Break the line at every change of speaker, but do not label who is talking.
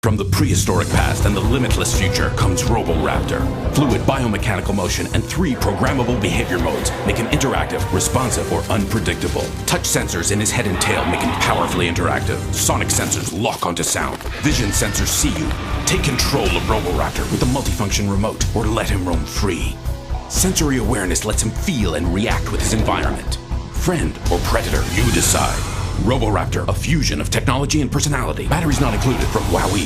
From the prehistoric past and the limitless future comes ROBORAPTOR. Fluid biomechanical motion and 3 programmable behavior modes make him interactive, responsive, or unpredictable. Touch sensors in his head and tail make him powerfully interactive. Sonic sensors lock onto sound. Vision sensors see you. Take control of ROBORAPTOR with a multifunction remote or let him roam free. Sensory awareness lets him feel and react with his environment. Friend or predator, you decide. ROBORAPTOR, a fusion of technology and personality. Batteries not included from WowWee.